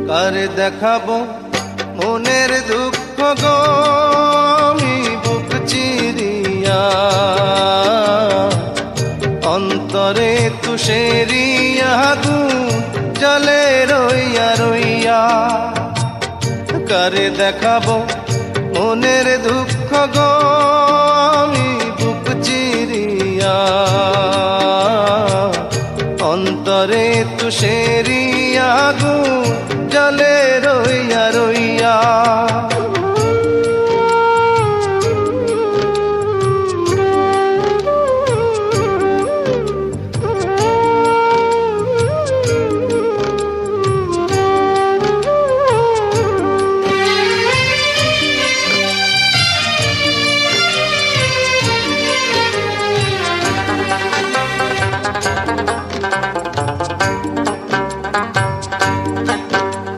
কারে দেখাবো মনের দুঃখ গো আমি বুক চিরিয়া, অন্তরে তুষেরিয়া আগুন জ্বলে রইয়া রইয়া। কারে দেখাবো মনের দুঃখ গো আমি বুক চিরিয়া, অন্তরে তুষেরিয়া আগুন জ্বলে রইয়া